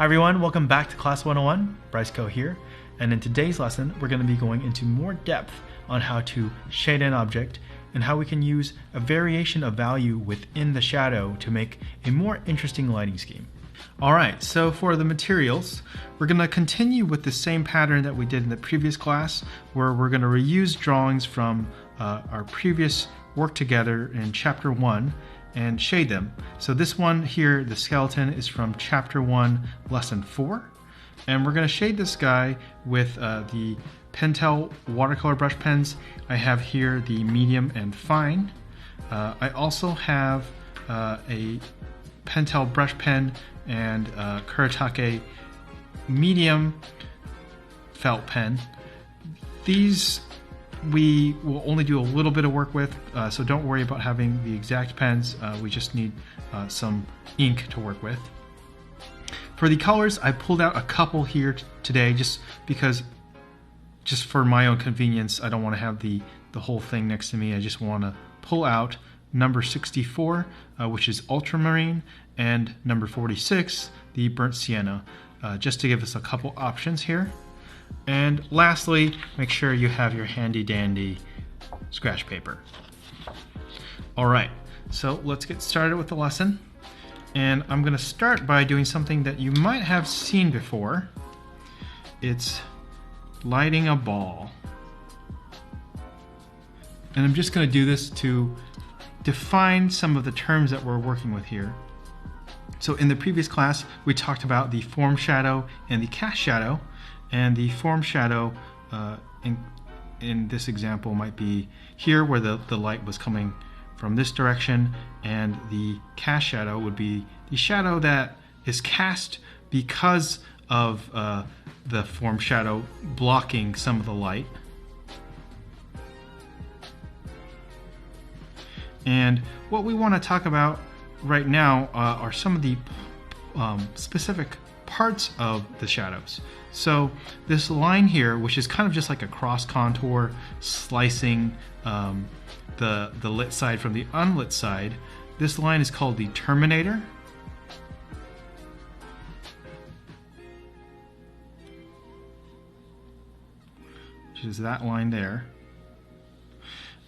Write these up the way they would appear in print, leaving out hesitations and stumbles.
Hi everyone, welcome back to Class 101. Bryce Coe here, and in today's lesson we're going to be going into more depth on how to shade an object and how we can use a variation of value within the shadow to make a more interesting lighting scheme. Alright, so for the materials, we're going to continue with the same pattern that we did in the previous class, where we're going to reuse drawings from our previous work together in Chapter 1 and shade them. So this one here, the skeleton, is from Chapter 1, Lesson 4. And we're going to shade this guy with the Pentel watercolor brush pens. I have here the medium and fine. I also have a Pentel brush pen and Kuretake medium felt pen. These we will only do a little bit of work with, so don't worry about having the exact pens. We just need some ink to work with. For the colors, I pulled out a couple here today just because, just for my own convenience, I don't want to have the whole thing next to me. I just want to pull out number 64, which is ultramarine, and number 46, the burnt sienna, just to give us a couple options here. And lastly, make sure you have your handy dandy scratch paper. Alright, so let's get started with the lesson. And I'm going to start by doing something that you might have seen before. It's lighting a ball. And I'm just going to do this to define some of the terms that we're working with here. So in the previous class, we talked about the form shadow and the cast shadow. And the form shadow in this example might be here where the light was coming from this direction, and the cast shadow would be the shadow that is cast because of the form shadow blocking some of the light. And what we want to talk about right now are some of the specific parts of the shadows. So this line here, which is kind of just like a cross contour slicing the lit side from the unlit side, this line is called the terminator. Which is that line there.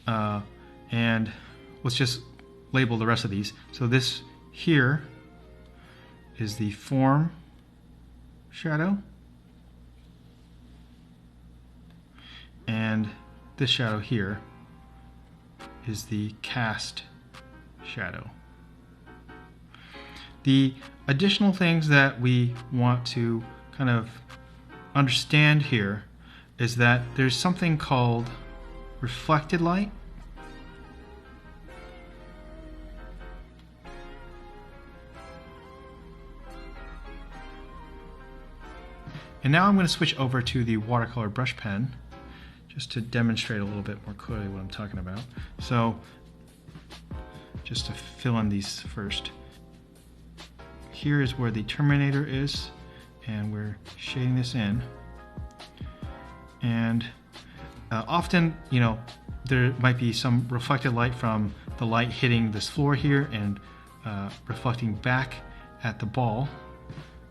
And let's just label the rest of these. So this here is the form shadow, and this shadow here is the cast shadow. The additional things that we want to kind of understand here is that there's something called reflected light. And now I'm going to switch over to the watercolor brush pen just to demonstrate a little bit more clearly what I'm talking about. So just to fill in these first. Here is where the terminator is, and we're shading this in. And often, you know, there might be some reflected light from the light hitting this floor here and reflecting back at the ball.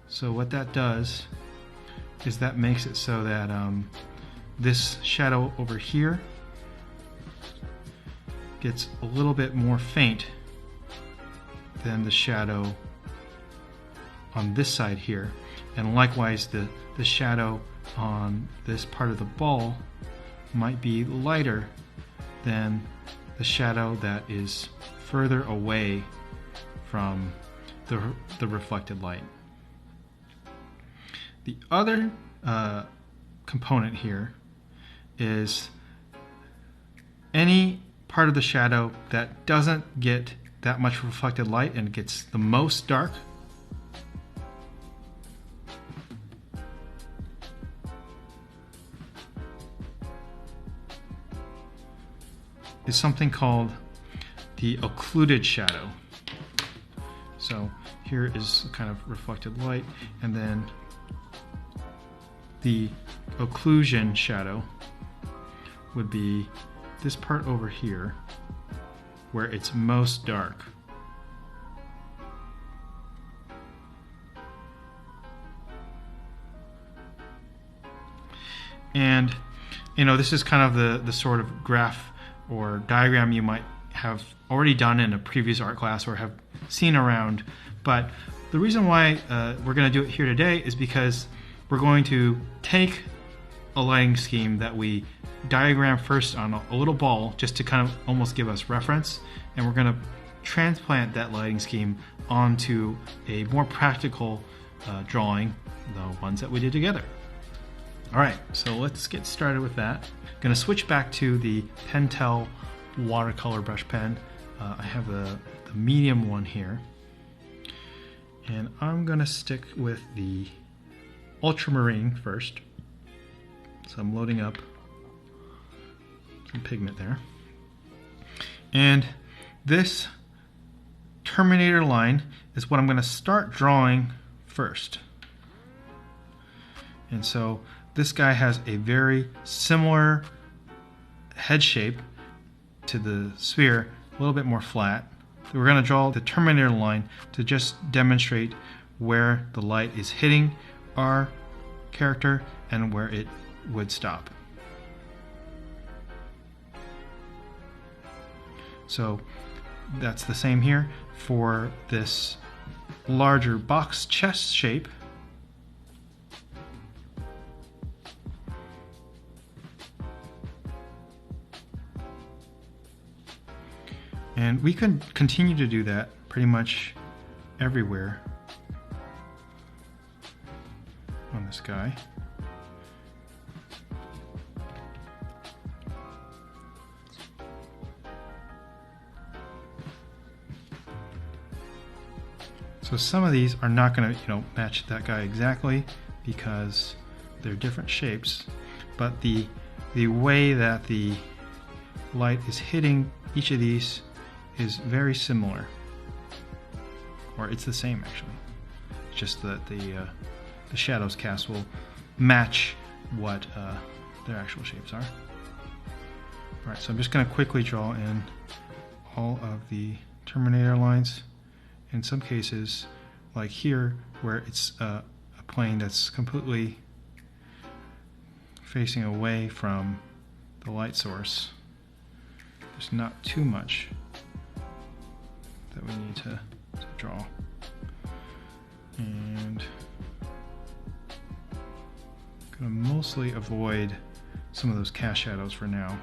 So what that does is that makes it so that this shadow over here gets a little bit more faint than the shadow on this side here, and likewise the shadow on this part of the ball might be lighter than the shadow that is further away from the reflected light. The other component here is any part of the shadow that doesn't get that much reflected light and gets the most dark is something called the occluded shadow. So here is kind of reflected light, and then the occlusion shadow would be this part over here where it's most dark. And this is kind of the sort of graph or diagram you might have already done in a previous art class or have seen around. But the reason why we're going to do it here today is because we're going to take a lighting scheme that we diagram first on a little ball, just to kind of almost give us reference, and we're going to transplant that lighting scheme onto a more practical drawing, the ones that we did together. Alright, so let's get started with that. I'm going to switch back to the Pentel watercolor brush pen. I have the medium one here, and I'm going to stick with the ultramarine first. So I'm loading up some pigment there. And this Terminator line is what I'm going to start drawing first. And so this guy has a very similar head shape to the sphere, a little bit more flat. So we're going to draw the Terminator line to just demonstrate where the light is hitting our character and where it would stop. So that's the same here for this larger box chest shape. And we could continue to do that pretty much everywhere on this guy. So some of these are not going to, match that guy exactly because they're different shapes, but the way that the light is hitting each of these is very similar, or it's the same actually. It's just that the shadows cast will match what their actual shapes are. All right, so I'm just going to quickly draw in all of the Terminator lines. In some cases, like here, where it's a plane that's completely facing away from the light source, there's not too much that we need to draw. And I'm going to mostly avoid some of those cast shadows for now.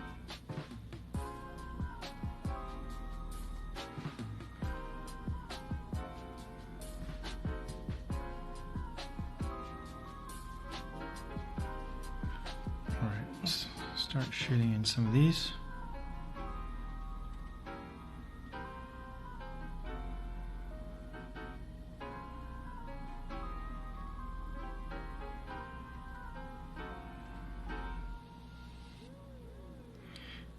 Alright, let's start shading in some of these.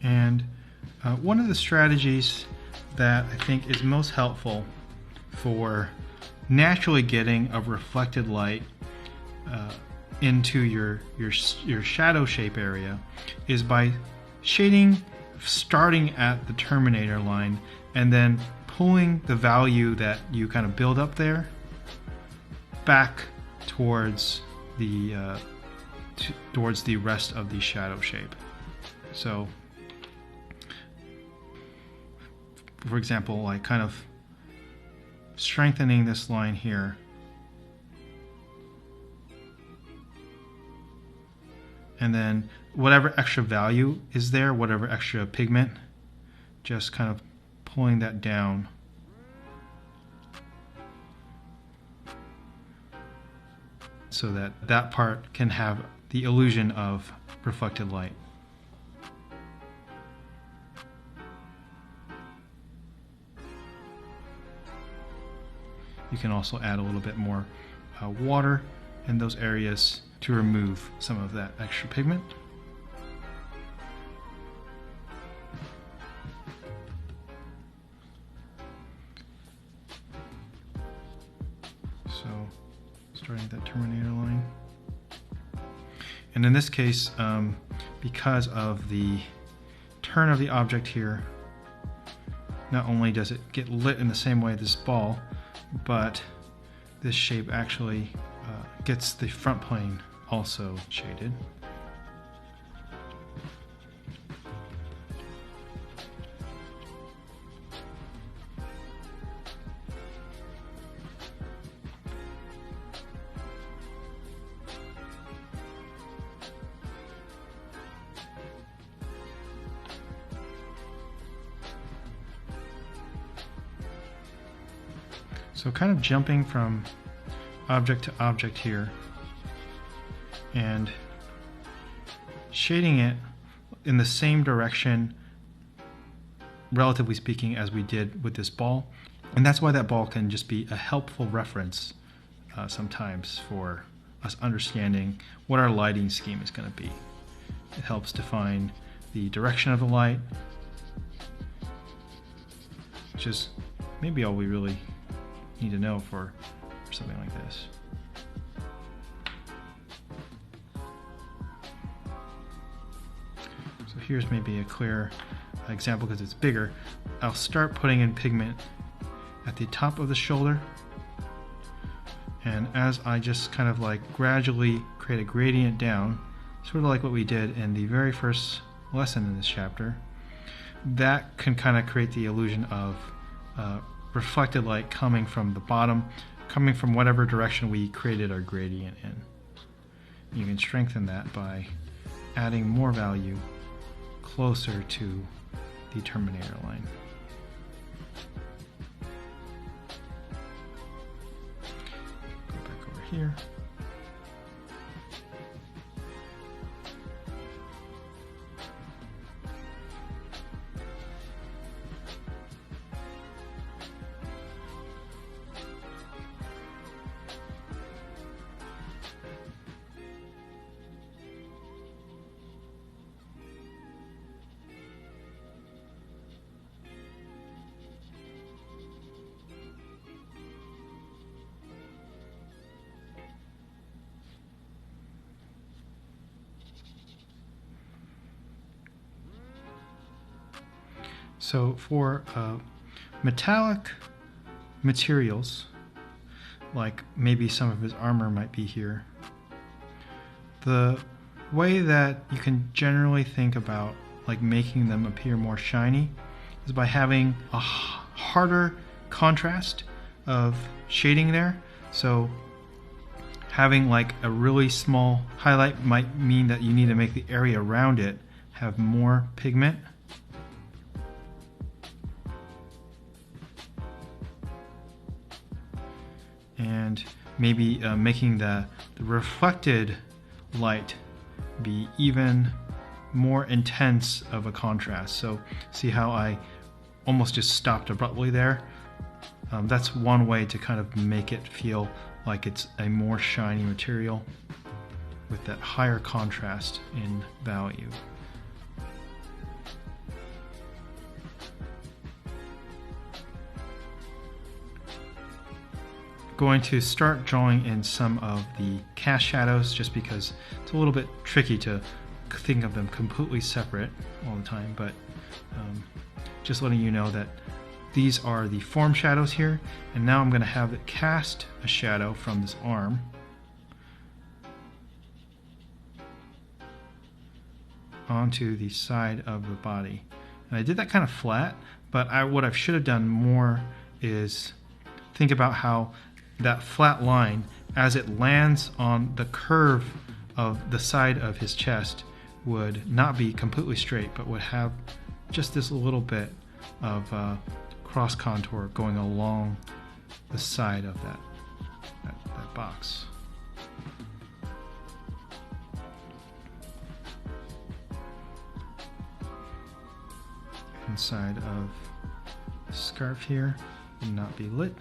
And one of the strategies that I think is most helpful for naturally getting a reflected light into your shadow shape area is by shading starting at the Terminator line and then pulling the value that you kind of build up there back towards the rest of the shadow shape. So for example, like kind of strengthening this line here, and then whatever extra value is there, whatever extra pigment, just kind of pulling that down so that that part can have the illusion of reflected light. You can also add a little bit more water in those areas to remove some of that extra pigment. So, starting at that Terminator line. And in this case, because of the turn of the object here, not only does it get lit in the same way as this ball, but this shape actually gets the front plane also shaded. So kind of jumping from object to object here and shading it in the same direction, relatively speaking, as we did with this ball. And that's why that ball can just be a helpful reference sometimes for us understanding what our lighting scheme is going to be. It helps define the direction of the light, which is maybe all we really need to know for something like this. So here's maybe a clear example because it's bigger. I'll start putting in pigment at the top of the shoulder, and as I just kind of like gradually create a gradient down, sort of like what we did in the very first lesson in this chapter, that can kind of create the illusion of reflected light coming from the bottom, coming from whatever direction we created our gradient in. You can strengthen that by adding more value closer to the terminator line. Go back over here. So for metallic materials, like maybe some of his armor might be here, the way that you can generally think about like making them appear more shiny is by having a harder contrast of shading there. So having like a really small highlight might mean that you need to make the area around it have more pigment. And maybe making the reflected light be even more intense of a contrast. So see how I almost just stopped abruptly there? That's one way to kind of make it feel like it's a more shiny material with that higher contrast in value. Going to start drawing in some of the cast shadows just because it's a little bit tricky to think of them completely separate all the time, but just letting you know that these are the form shadows here, and now I'm going to have it cast a shadow from this arm onto the side of the body. And I did that kind of flat, but what I should have done more is think about how that flat line, as it lands on the curve of the side of his chest, would not be completely straight, but would have just this little bit of cross contour going along the side of that box. Inside of the scarf here would not be lit.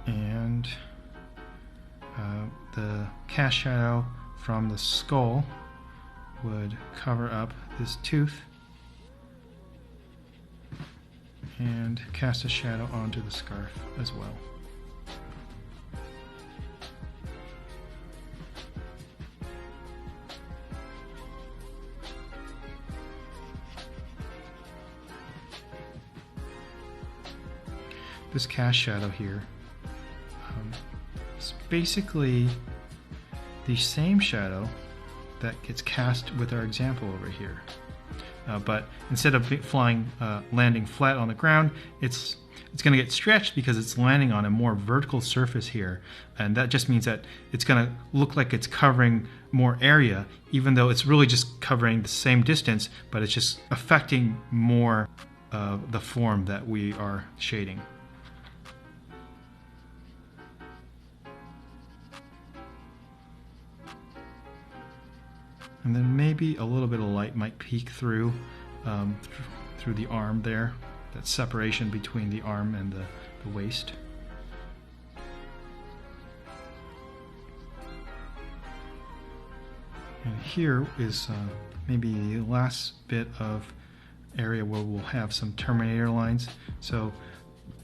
And the cast shadow from the skull would cover up this tooth and cast a shadow onto the scarf as well. This cast shadow here is basically the same shadow that gets cast with our example over here. But instead of landing flat on the ground, it's going to get stretched because it's landing on a more vertical surface here, and that just means that it's going to look like it's covering more area, even though it's really just covering the same distance, but it's just affecting more of the form that we are shading. And then maybe a little bit of light might peek through through the arm there, that separation between the arm and the waist. And here is maybe the last bit of area where we'll have some Terminator lines. So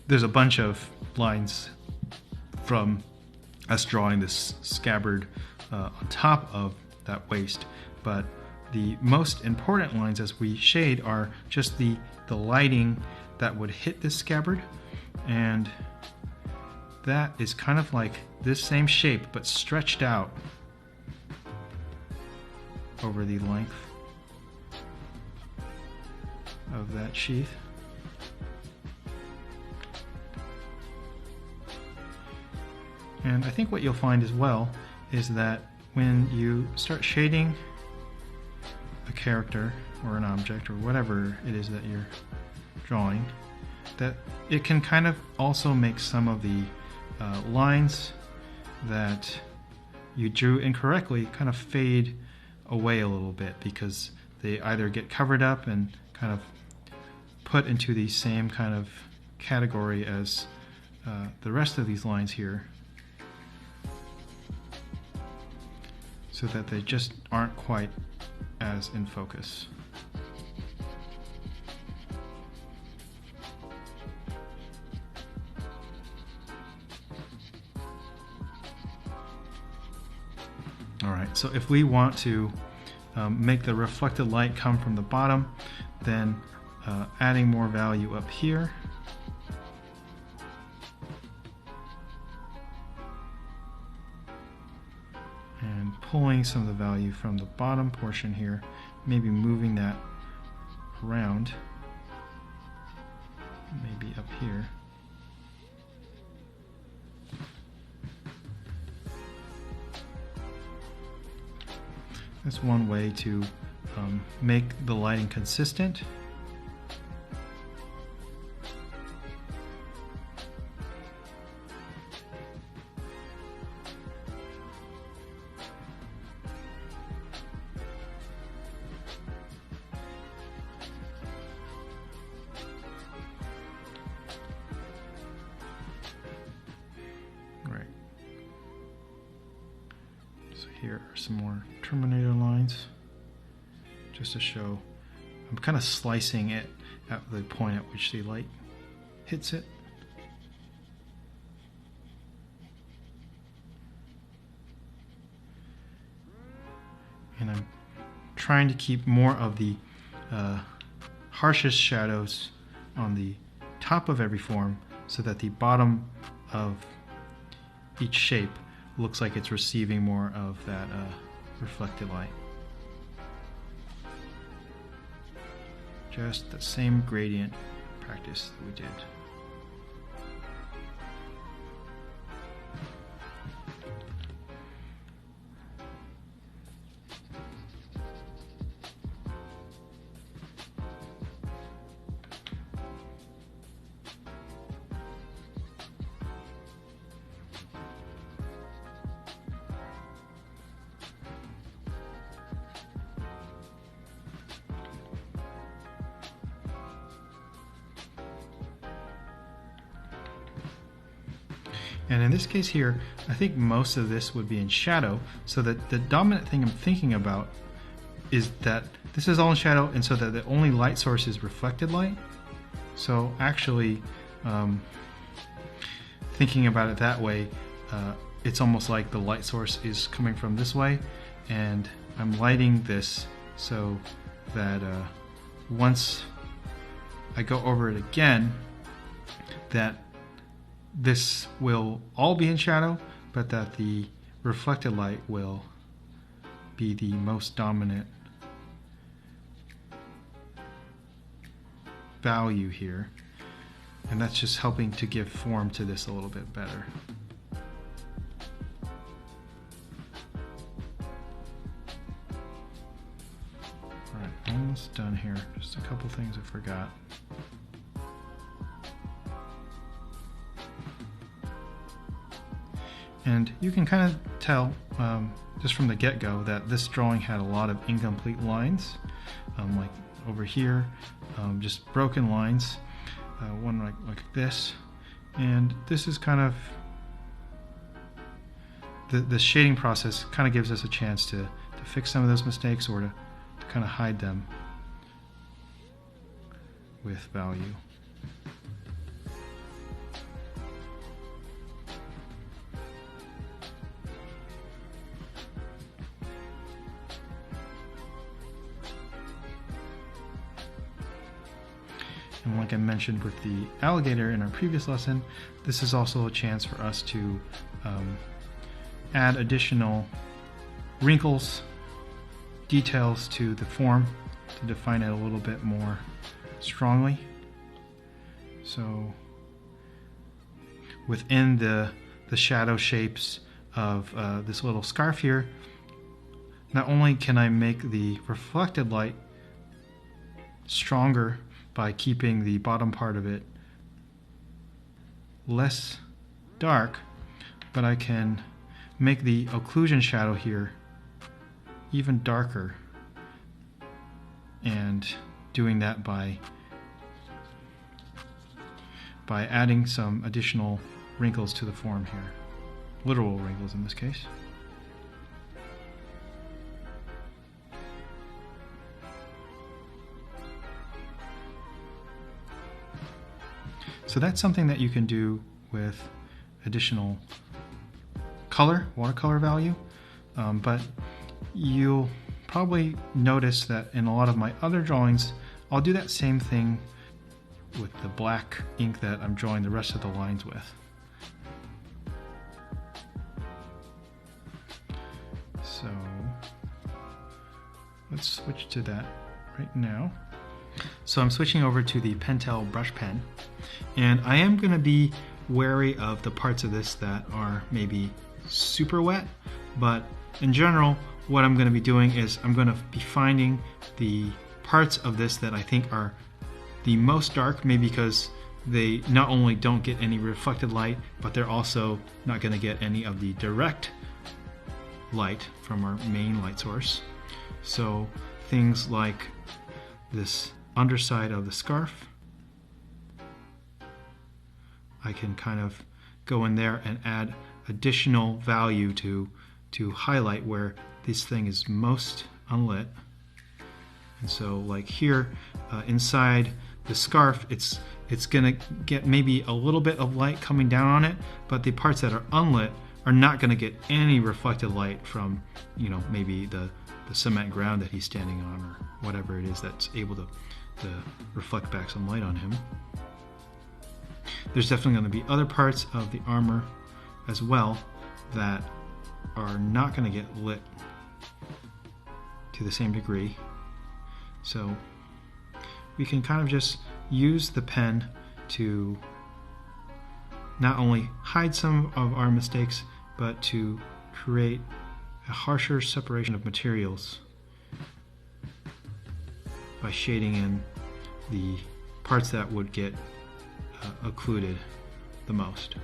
there's a bunch of lines from us drawing this scabbard on top of that waist, but the most important lines as we shade are just the lighting that would hit this scabbard, and that is kind of like this same shape but stretched out over the length of that sheath. And I think what you'll find as well is that when you start shading a character or an object or whatever it is that you're drawing, that it can kind of also make some of the lines that you drew incorrectly kind of fade away a little bit, because they either get covered up and kind of put into the same kind of category as the rest of these lines here, so that they just aren't quite as in focus. Alright, so if we want to make the reflected light come from the bottom, then adding more value up here, and pulling some of the value from the bottom portion here, maybe moving that around, maybe up here. That's one way to make the lighting consistent. Right. So here are some more Terminator lines, just to show I'm kind of slicing it at the point at which the light hits it. And I'm trying to keep more of the harshest shadows on the top of every form, so that the bottom of each shape looks like it's receiving more of that reflected light. Just the same gradient practice that we did. And in this case here, I think most of this would be in shadow, so that the dominant thing I'm thinking about is that this is all in shadow, and so that the only light source is reflected light. So actually, thinking about it that way, it's almost like the light source is coming from this way, and I'm lighting this so that once I go over it again, that this will all be in shadow, but that the reflected light will be the most dominant value here. And that's just helping to give form to this a little bit better. Alright, almost done here. Just a couple things I forgot. And you can kind of tell just from the get-go that this drawing had a lot of incomplete lines, like over here, just broken lines, one like this. And this is kind of the shading process kind of gives us a chance to fix some of those mistakes, or to kind of hide them with value. And like I mentioned with the alligator in our previous lesson, this is also a chance for us to add additional wrinkles, details to the form to define it a little bit more strongly. So within the shadow shapes of this little scarf here, not only can I make the reflected light stronger by keeping the bottom part of it less dark, but I can make the occlusion shadow here even darker, and doing that by adding some additional wrinkles to the form here, literal wrinkles in this case. So that's something that you can do with additional color, watercolor value, but you'll probably notice that in a lot of my other drawings, I'll do that same thing with the black ink that I'm drawing the rest of the lines with. So let's switch to that right now. So I'm switching over to the Pentel brush pen, and I am going to be wary of the parts of this that are maybe super wet, but in general what I'm going to be doing is I'm going to be finding the parts of this that I think are the most dark, maybe because they not only don't get any reflected light, but they're also not going to get any of the direct light from our main light source. So things like this underside of the scarf, I can kind of go in there and add additional value to highlight where this thing is most unlit. And so like here inside the scarf, it's gonna get maybe a little bit of light coming down on it, but the parts that are unlit are not gonna get any reflected light from, you know, maybe the cement ground that he's standing on, or whatever it is that's able to reflect back some light on him. There's definitely going to be other parts of the armor as well that are not going to get lit to the same degree. So we can kind of just use the pen to not only hide some of our mistakes, but to create a harsher separation of materials by shading in the parts that would get occluded the most.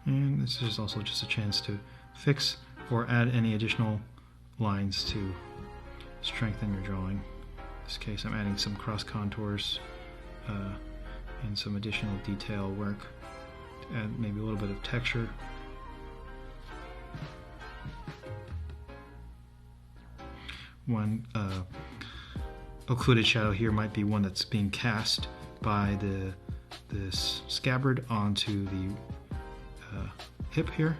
And this is also just a chance to fix or add any additional lines to strengthen your drawing. In this case, I'm adding some cross contours and some additional detail work to add maybe a little bit of texture. One occluded shadow here might be one that's being cast by the this scabbard onto the hip here.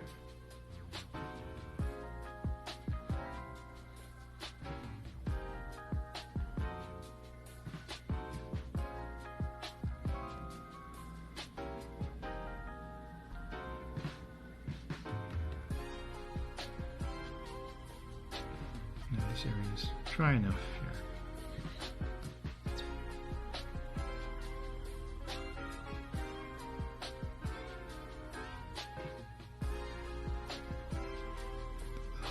Now this area is dry enough here.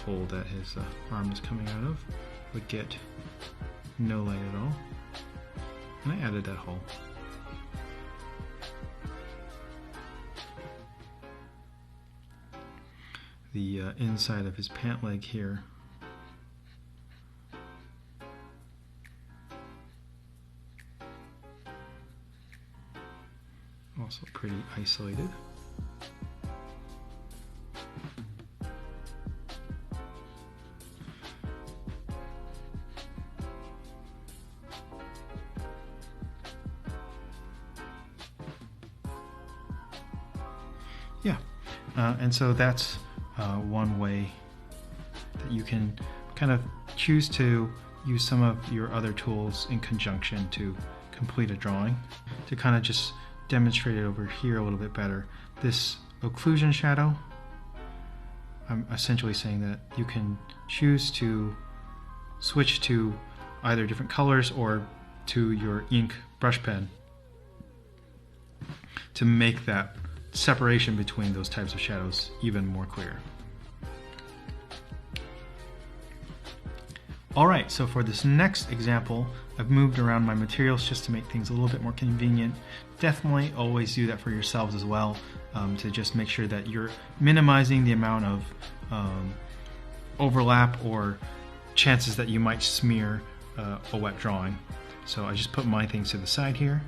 Hole that his arm is coming out of would get no light at all, and I added that hole. The inside of his pant leg here also pretty isolated. Yeah, and so that's one way that you can kind of choose to use some of your other tools in conjunction to complete a drawing. To kind of just demonstrate it over here a little bit better, this occlusion shadow, I'm essentially saying that you can choose to switch to either different colors or to your ink brush pen to make that separation between those types of shadows even more clear. Alright, so for this next example, I've moved around my materials just to make things a little bit more convenient. Definitely always do that for yourselves as well, to just make sure that you're minimizing the amount of overlap or chances that you might smear a wet drawing. So I just put my things to the side here.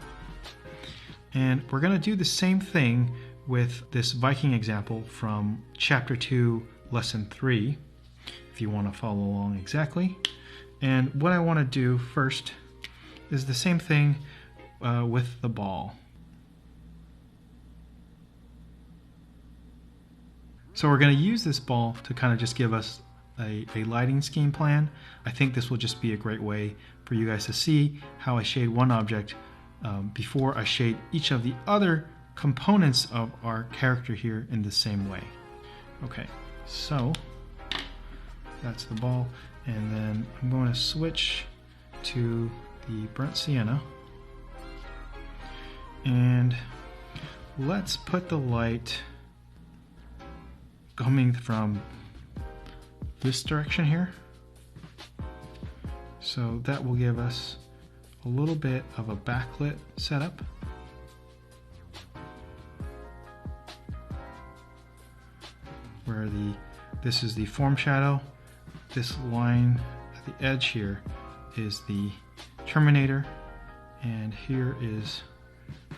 And we're going to do the same thing with this Viking example from Chapter 2, Lesson 3, if you want to follow along exactly. And what I want to do first is the same thing with the ball. So we're going to use this ball to kind of just give us a lighting scheme plan. I think this will just be a great way for you guys to see how I shade one object before I shade each of the other components of our character here in the same way. Okay, so that's the ball, and then I'm going to switch to the burnt sienna, and let's put the light coming from this direction here, so that will give us a little bit of a backlit setup. Where this is the form shadow, this line at the edge here is the terminator, and here is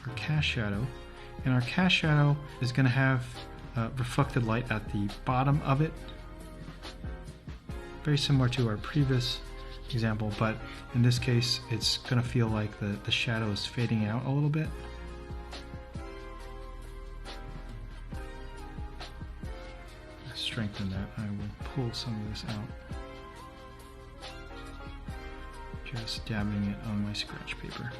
our cast shadow. And our cast shadow is going to have reflected light at the bottom of it, very similar to our previous example, but in this case it's going to feel like the shadow is fading out a little bit. Strengthen that, I will pull some of this out, just dabbing it on my scratch paper.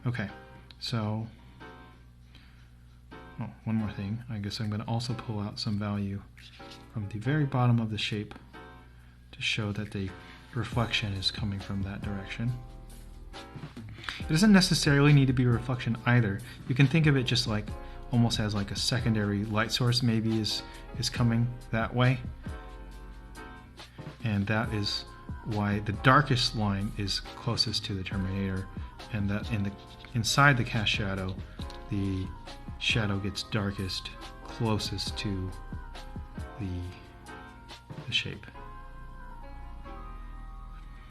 Okay, so one more thing. I guess I'm going to also pull out some value from the very bottom of the shape to show that the reflection is coming from that direction. It doesn't necessarily need to be a reflection either. You can think of it just like almost as like a secondary light source maybe is coming that way, and that is why the darkest line is closest to the terminator, and that inside the cast shadow the shadow gets darkest closest to the shape.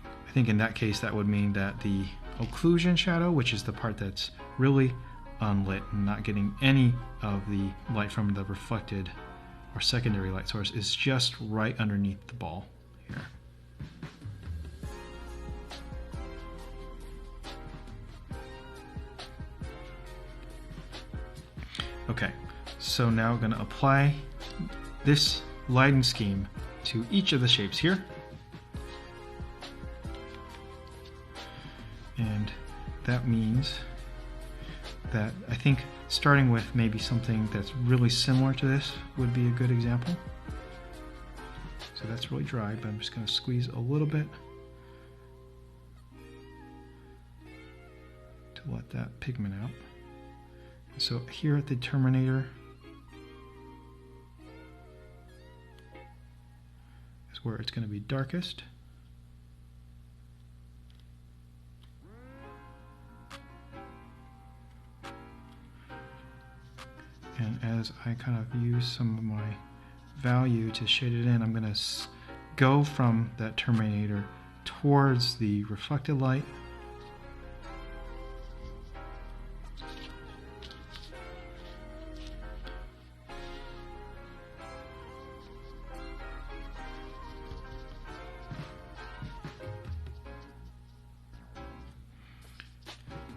I think in that case that would mean that the occlusion shadow, which is the part that's really unlit and not getting any of the light from the reflected or secondary light source, is just right underneath the ball here. Okay, so now I'm going to apply this lighting scheme to each of the shapes here. And that means that I think starting with maybe something that's really similar to this would be a good example. So that's really dry, but I'm just going to squeeze a little bit to let that pigment out. So here at the Terminator is where it's going to be darkest. And as I kind of use some of my value to shade it in, I'm going to go from that Terminator towards the reflected light.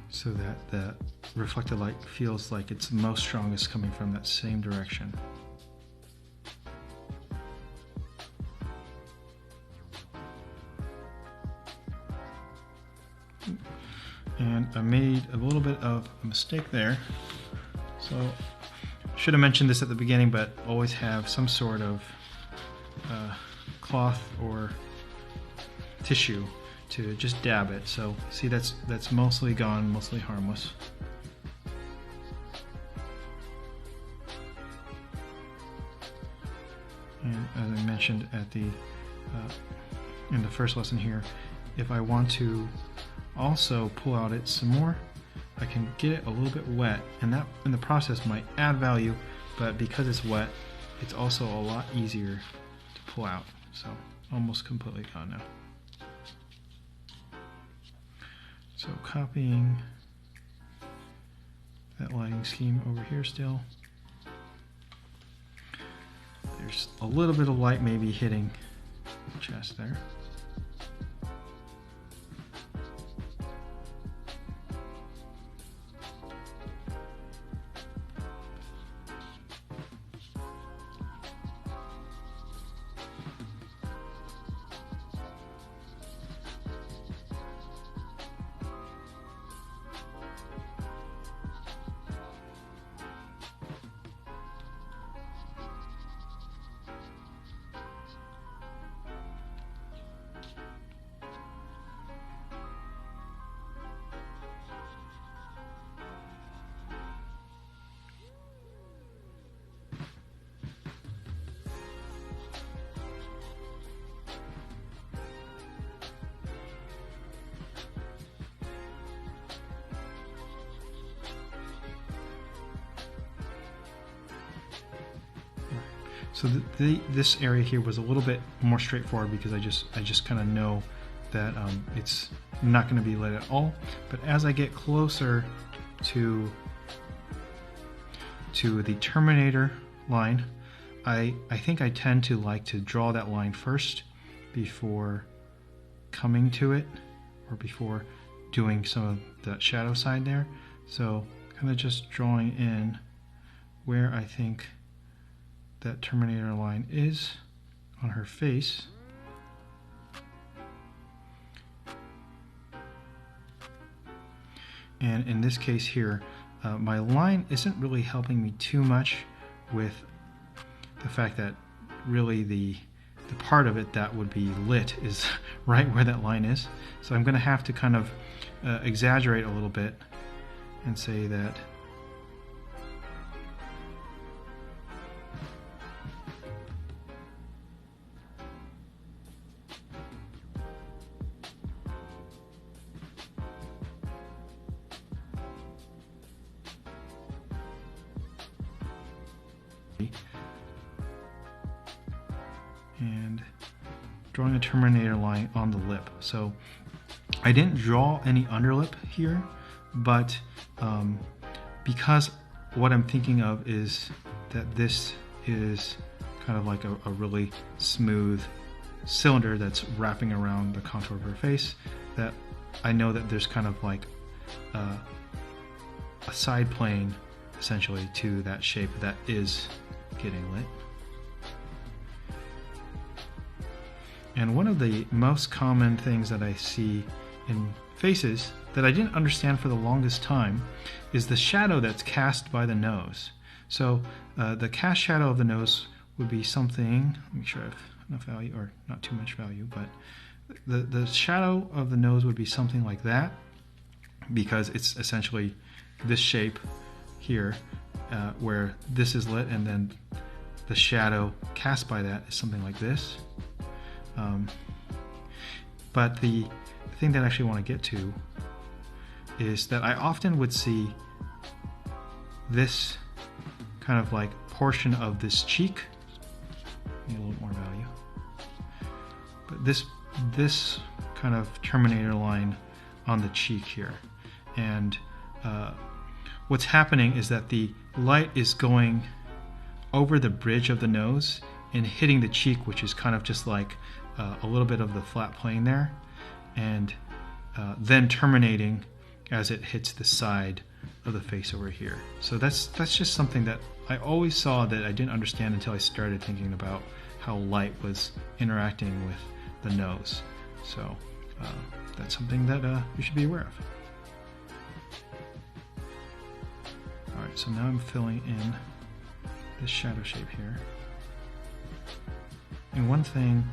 So that the reflected light feels like it's most strongest coming from that same direction. And I made a little bit of a mistake there. So should have mentioned this at the beginning, but always have some sort of cloth or tissue to just dab it. So see, that's mostly gone, mostly harmless. And as I mentioned at the in the first lesson here, if I want to also pull out it some more, I can get it a little bit wet, and that in the process might add value, but because it's wet, it's also a lot easier to pull out. So almost completely gone now. So copying that lighting scheme over here still. There's a little bit of light maybe hitting the chest there. So this area here was a little bit more straightforward because I just kind of know that it's not going to be lit at all. But as I get closer to the Terminator line, I think I tend to like to draw that line first before coming to it, or before doing some of the shadow side there. So kind of just drawing in where I think that Terminator line is on her face. And in this case here, my line isn't really helping me too much with the fact that really the part of it that would be lit is right where that line is. So I'm going to have to kind of exaggerate a little bit and say that and drawing a Terminator line on the lip. So I didn't draw any underlip here, but because what I'm thinking of is that this is kind of like a really smooth cylinder that's wrapping around the contour of her face, that I know that there's kind of like a side plane essentially to that shape that is getting lit. And one of the most common things that I see in faces that I didn't understand for the longest time is the shadow that's cast by the nose. So the cast shadow of the nose would be something, make sure I have enough value, or not too much value, but the shadow of the nose would be something like that, because it's essentially this shape here, where this is lit, and then the shadow cast by that is something like this. But the thing that I actually want to get to is that I often would see this kind of like portion of this cheek. Need a little more value. But this kind of terminator line on the cheek here. And what's happening is that the light is going over the bridge of the nose and hitting the cheek, which is kind of just like a little bit of the flat plane there, and then terminating as it hits the side of the face over here. So that's just something that I always saw that I didn't understand until I started thinking about how light was interacting with the nose. So that's something that you should be aware of. Alright, so now I'm filling in this shadow shape here. And one thing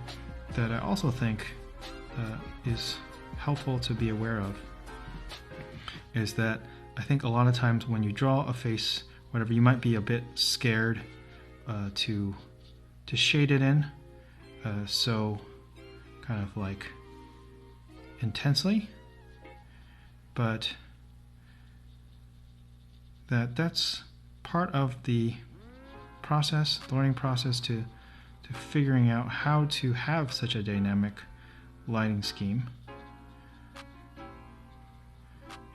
that I also think is helpful to be aware of is that I think a lot of times when you draw a face, whatever, you might be a bit scared to shade it in so kind of like intensely, but that's part of the process, the learning process to figuring out how to have such a dynamic lighting scheme.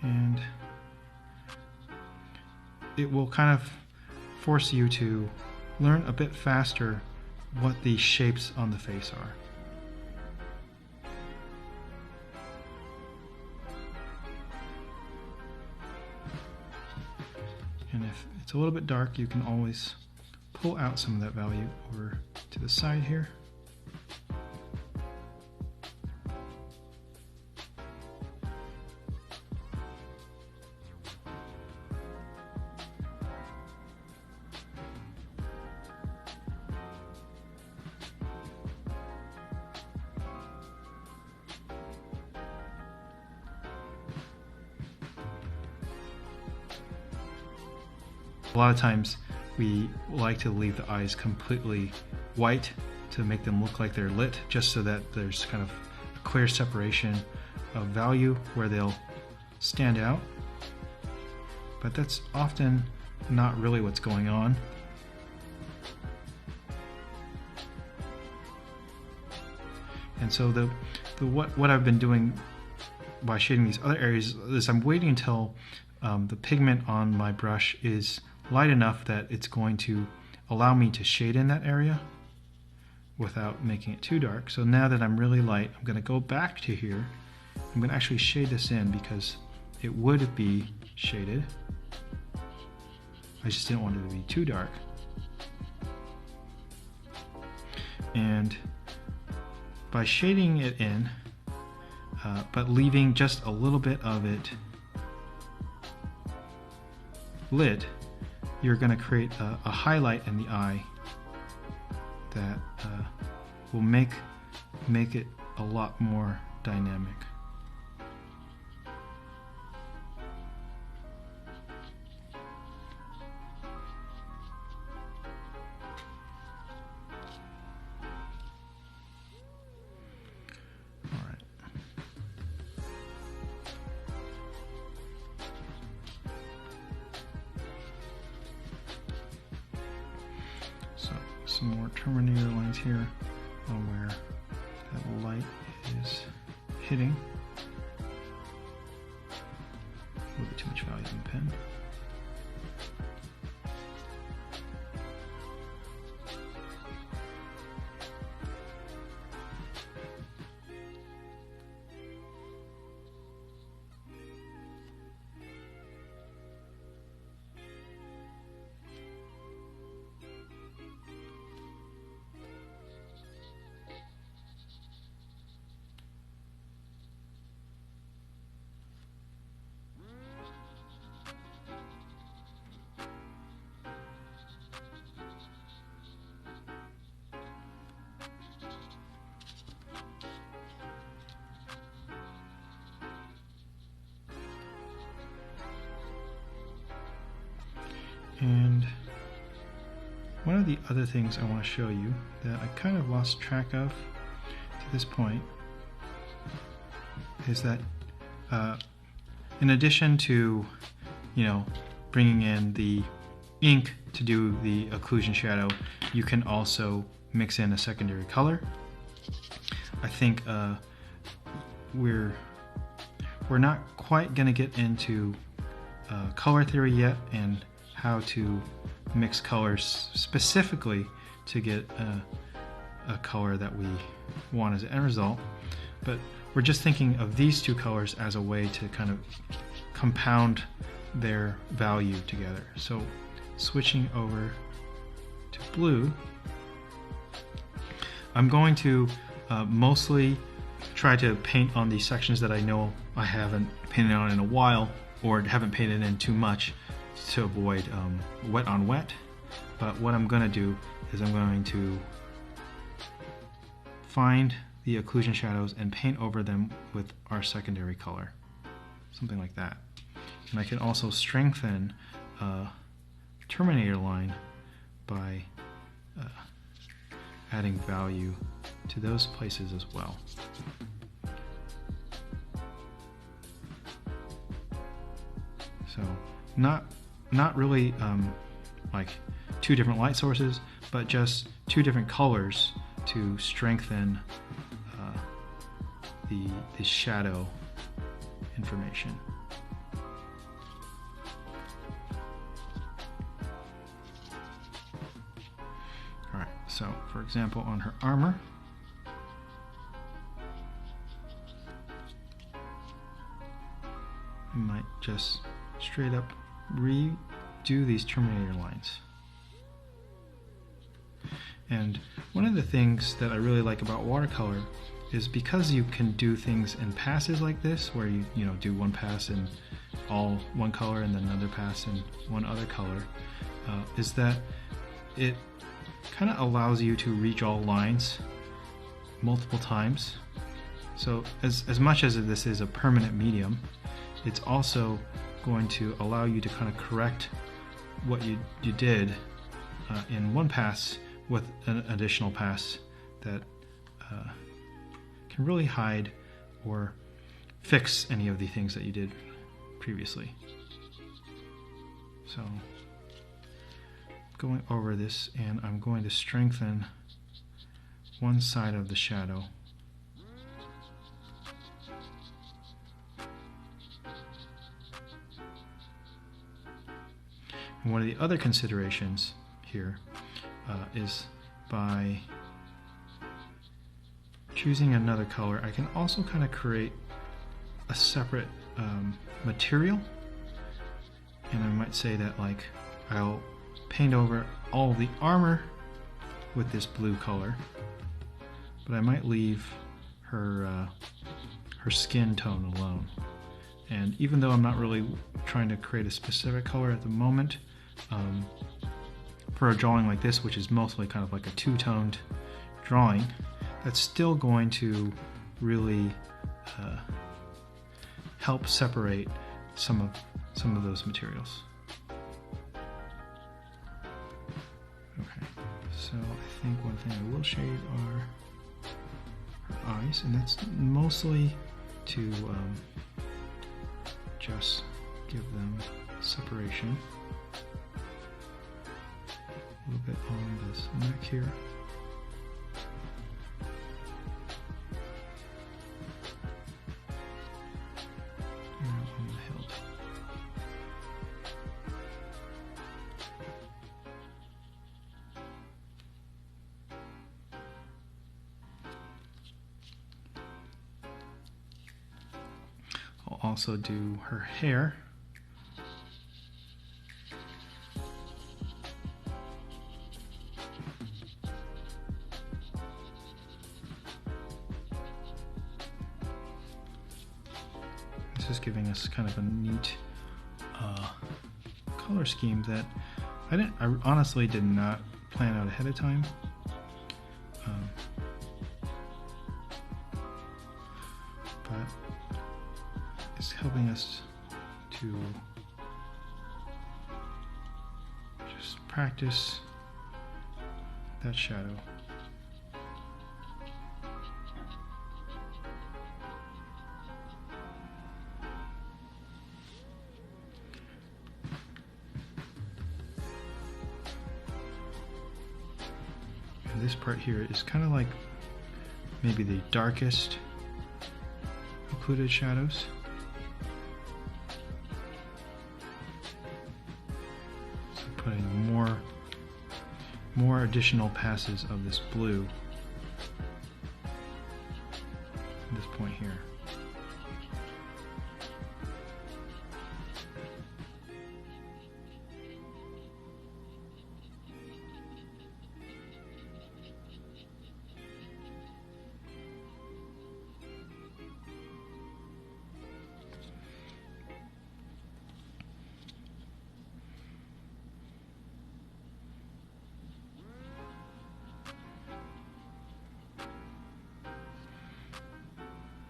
And it will kind of force you to learn a bit faster what the shapes on the face are. And if it's a little bit dark, you can always pull out some of that value over to the side here. A lot of times we like to leave the eyes completely white to make them look like they're lit, just so that there's kind of a clear separation of value where they'll stand out. But that's often not really what's going on. And so what I've been doing by shading these other areas is I'm waiting until the pigment on my brush is light enough that it's going to allow me to shade in that area without making it too dark. So now that I'm really light, I'm going to go back to here. I'm going to actually shade this in because it would be shaded. I just didn't want it to be too dark. And by shading it in, but leaving just a little bit of it lit, you're going to create a highlight in the eye that will make it a lot more dynamic. Some more terminator lines here where that light is hitting. A little bit too much value in the pen. And one of the other things I want to show you that I kind of lost track of to this point is that in addition to, bringing in the ink to do the occlusion shadow, you can also mix in a secondary color. I think we're not quite going to get into color theory yet and how to mix colors specifically to get a color that we want as an end result, but we're just thinking of these two colors as a way to kind of compound their value together. So switching over to blue, I'm going to mostly try to paint on the sections that I know I haven't painted on in a while or haven't painted in too much to avoid wet on wet. But what I'm going to do is I'm going to find the occlusion shadows and paint over them with our secondary color, something like that. And I can also strengthen terminator line by adding value to those places as well. So not really like two different light sources, but just two different colors to strengthen the shadow information. Alright, so for example on her armor, I might just straight up redo these terminator lines. And one of the things that I really like about watercolor is because you can do things in passes like this, where you do one pass in all one color and then another pass in one other color, is that it kind of allows you to redraw lines multiple times. So as much as this is a permanent medium, it's also going to allow you to kind of correct what you did in one pass with an additional pass that can really hide or fix any of the things that you did previously. So going over this, and I'm going to strengthen one side of the shadow. And one of the other considerations here is by choosing another color, I can also kind of create a separate material. And I might say that, like, I'll paint over all the armor with this blue color, but I might leave her skin tone alone. And even though I'm not really trying to create a specific color at the moment, for a drawing like this, which is mostly kind of like a two-toned drawing, that's still going to really help separate some of those materials. Okay, so I think one thing I will shade are her eyes, and that's mostly to just give them separation. A little bit on this neck here. And on the hilt. I'll also do her hair. This is giving us kind of a neat color scheme that I honestly did not plan out ahead of time. But it's helping us to Just practice that shadow. And this part here is kind of like maybe the darkest occluded shadows. So putting more additional passes of this blue at this point here.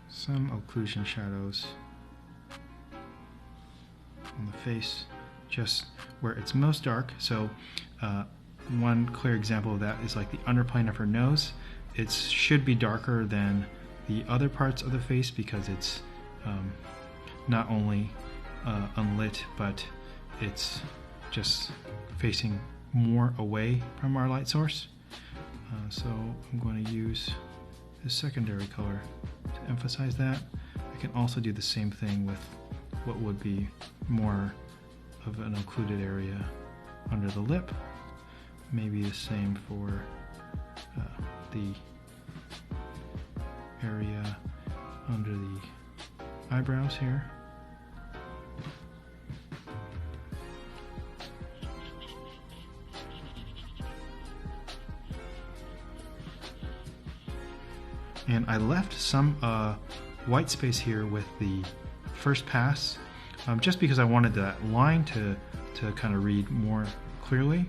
Some occlusion shadows on the face, just where it's most dark. So one clear example of that is like the underplane of her nose. It should be darker than the other parts of the face because it's not only unlit, but it's just facing more away from our light source. So I'm going to use the secondary color to emphasize that. I can also do the same thing with what would be more of an occluded area under the lip. Maybe the same for the area under the eyebrows here. And I left some white space here with the first pass, just because I wanted that line to kind of read more clearly.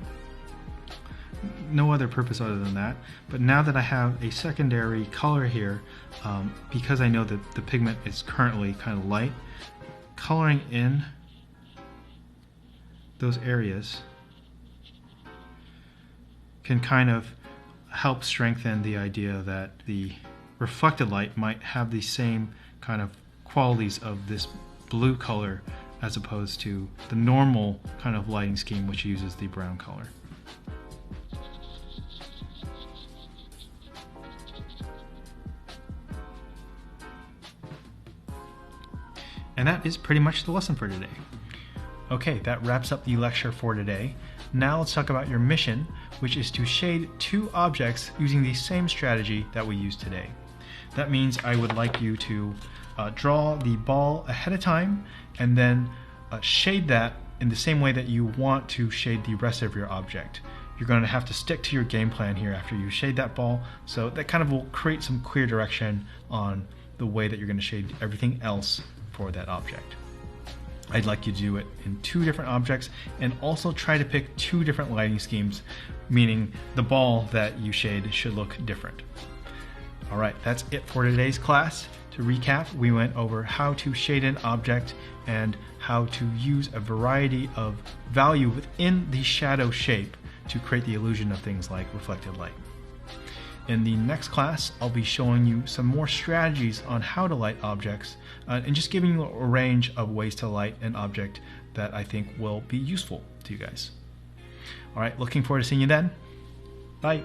No other purpose other than that. But now that I have a secondary color here, because I know that the pigment is currently kind of light, coloring in those areas can kind of help strengthen the idea that the reflected light might have the same kind of qualities of this blue color as opposed to the normal kind of lighting scheme which uses the brown color. And that is pretty much the lesson for today. Okay, that wraps up the lecture for today. Now let's talk about your mission, which is to shade two objects using the same strategy that we used today. That means I would like you to draw the ball ahead of time and then shade that in the same way that you want to shade the rest of your object. You're going to have to stick to your game plan here after you shade that ball, so that kind of will create some clear direction on the way that you're going to shade everything else for that object. I'd like you to do it in two different objects and also try to pick two different lighting schemes, meaning the ball that you shade should look different. Alright, that's it for today's class. To recap, we went over how to shade an object and how to use a variety of value within the shadow shape to create the illusion of things like reflected light. In the next class, I'll be showing you some more strategies on how to light objects and just giving you a range of ways to light an object that I think will be useful to you guys. Alright, looking forward to seeing you then. Bye!